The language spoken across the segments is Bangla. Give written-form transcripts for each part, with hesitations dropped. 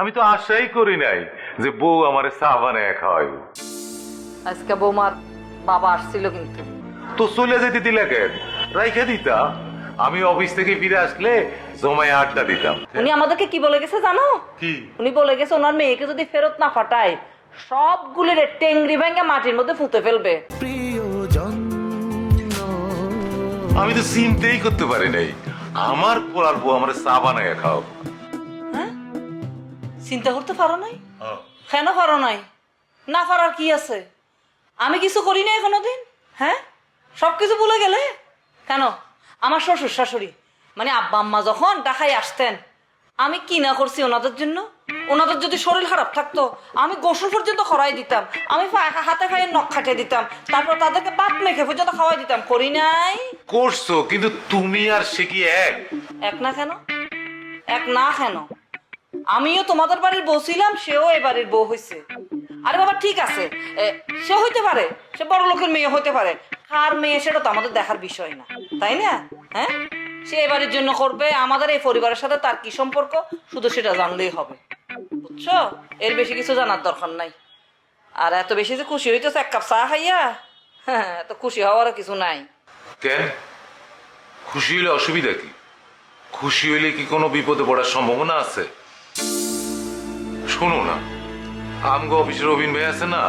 আমি তো আশাই করি নাই যে বউ আমারে চা বানায় খাওয়াইব। আজকে বৌমার বাবা আসছিল কিন্তু। তো চলে যেতে দিলে কেন? রাইখা দিতা, আমি অফিস থেকে ফিরে আসলে জমায় আড্ডা দিতাম। উনি আমাদেরকে কি বলে গেছে জানো? কি? উনি বলে গেছে ওনার মেয়েকে যদি ফেরত না পাঠায় সবগুলির টেংরি ভেঙে মাটির মধ্যে ফুঁতে ফেলবে। আমি তো চিন্তাই করতে পারি নাই আমার পোলার বউ আমার চা বানায় খাওয়াবো। হ্যাঁ, চিন্তা করতে পারো নাই? কেন পারো নাই? না পারার কি আছে? আমি কিছু করি নাই কোনোদিন। হ্যাঁ, সবকিছু ভুলে গেলে কেন? আমার শ্বশুর শাশুড়ি মানে আব্বা আম্মা যখন ঢাকায় আসতেন আমি কি না করছি ওনাদের জন্য? ওনাদের যদি শরীর খারাপ থাকতো আমি গোসল পর্যন্ত করাই দিতাম, আমি হাতে পায়ে নখ খাটিয়ে দিতাম, তারপর তাদেরকে ভাত মেখে পর্যন্ত খাওয়াই দিতাম। করি নাই? করছো, কিন্তু তুমি আর সে কি এক? এক না কেন? এক না কেন? আমিও তোমাদের বাড়ির বউ ছিলাম, সেও এ বাড়ির বউ হয়েছে। আরে বাবা ঠিক আছে, সে হইতে পারে, সে বড় লোকের মেয়ে হইতে পারে, কার মেয়ে সেটা তো আমাদের দেখার বিষয় না, তাই না? হ্যাঁ, সে এ বাড়ির জন্য করবে, আমাদের এই পরিবারের সাথে তার কি সম্পর্ক শুধু সেটা জানলেই হবে, বুঝছো? এর বেশি কিছু জানার দরকার নাই। আর এত বেশি যে খুশি হইতেছে এক কাপ চা খাইয়া, হ্যাঁ, এত খুশি হওয়ারও কিছু নাই। কেন? খুশি হইলে অসুবিধা কি? খুশি হইলে কি কোনো বিপদে পড়ার সম্ভাবনা আছে? শোনো না, আমগো অফিসের রবিন ভাই আছে না,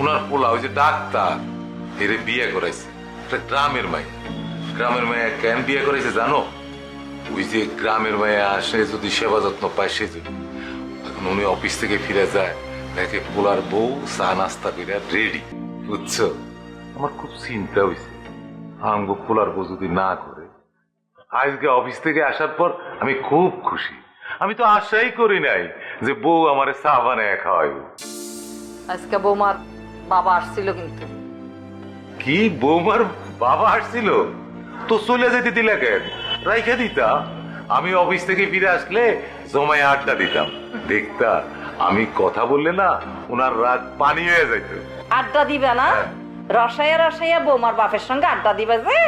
ওনার পোলা ওই যে ডাক্তার, এরে বিয়ে করাইছে একটা গ্রামের মাইয়া। গ্রামের মাইয়া কেন বিয়ে করাইছে জানো? ওই যে গ্রামের মাইয়া আসে যদি সেবা যত্ন পায় সেজন্য। এখন উনি অফিস থেকে ফিরে যায়, দেখে পোলার বউ চা নাস্তা করে রেডি, বুঝছো? আমার খুব চিন্তা হয়েছে আমগো পোলার বউ যদি না করে। আজকে অফিস থেকে আসার পর আমি খুব খুশি। আমি তো আশাই করি নাই যে বউ আমারে চা বানায় খাওয়াইব। আজকে বৌমার বাবা আসছিল কিন্তু। কি? বৌমার বাবা আসছিল? তো চলে যেতে দিলে কেন? রাইখা দিতা, আমি অফিস থেকে ফিরে আসলে জমায় আড্ডা দিতাম। দেখতা আমি কথা বললে না ওনার রাত পানি হয়ে যাইত। আড্ডা দিবে না? রসাইয়া রসাইয়া বৌমার বাপের সঙ্গে আড্ডা দিবে যে?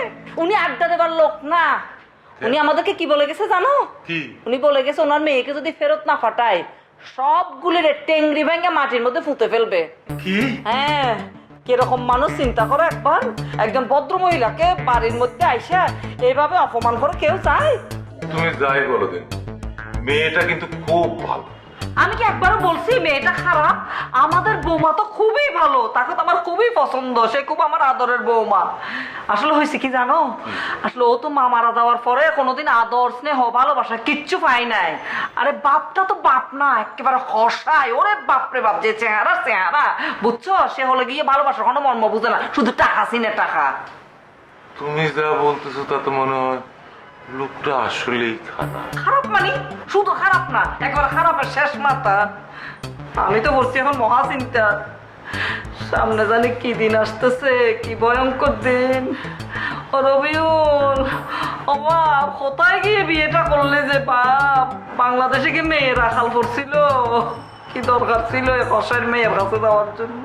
উনি আড্ডা দেবার লোক না। উনি আমাদেরকে কি বলে গেছে জানো? কি? উনি বলে গেছে ওনার মেয়েকে যদি ফেরত না পাঠায় সবগুলির টেংরি ভেঙে মাটির মধ্যে ফুঁতে ফেলবে। কি? হ্যাঁ, কিরকম মানুষ চিন্তা করো একবার। একজন ভদ্র মহিলাকে বাড়ির মধ্যে আইসা এইভাবে অপমান করে কেউ চায়? তুমি যাই বলো দিন, মেয়েটা কিন্তু খুব ভালো। আমি কি একবারও বলছি মেয়েটা খারাপ? আমাদের বৌমা তো খুবই ভালো, তাকে তো আমার খুবই পছন্দ, সে খুব আমার আদরের বৌমা। আসলে হয়েছে কি জানো, আসলে ও তো মা মারা যাওয়ার পরে কোনোদিন আদর স্নেহ ভালোবাসা কিচ্ছু পাই নাই। আরে বাপটা তো বাপ না, একেবারে হসায়। ওরে বাপরে বাপ, যে চেহারা চেহারা, বুঝছো? সে হলে গিয়ে ভালোবাসার কোনো মর্ম বুঝে না, শুধু টাকা চিনে টাকা। তুমি যা বলতেছো তা তো মনে হয় লোকটা আসলেই খারাপ। খারাপ মানে শুধু খারাপ না, একবার খারাপের শেষ মাথা। আমি তো বলছি এখন মহা চিন্তা, সামনে জানি কি দিন আসতেছে, কি ভয়ঙ্কর দিন। ও রবিউল, ও বাপ, কোথায় গিয়ে বিয়েটা করলে যে বাপ? বাংলাদেশে কি মেয়ে রাখাল পড়ছিল? কি দরকার ছিল কষাইয়ের মেয়ের কাছে যাওয়ার জন্য?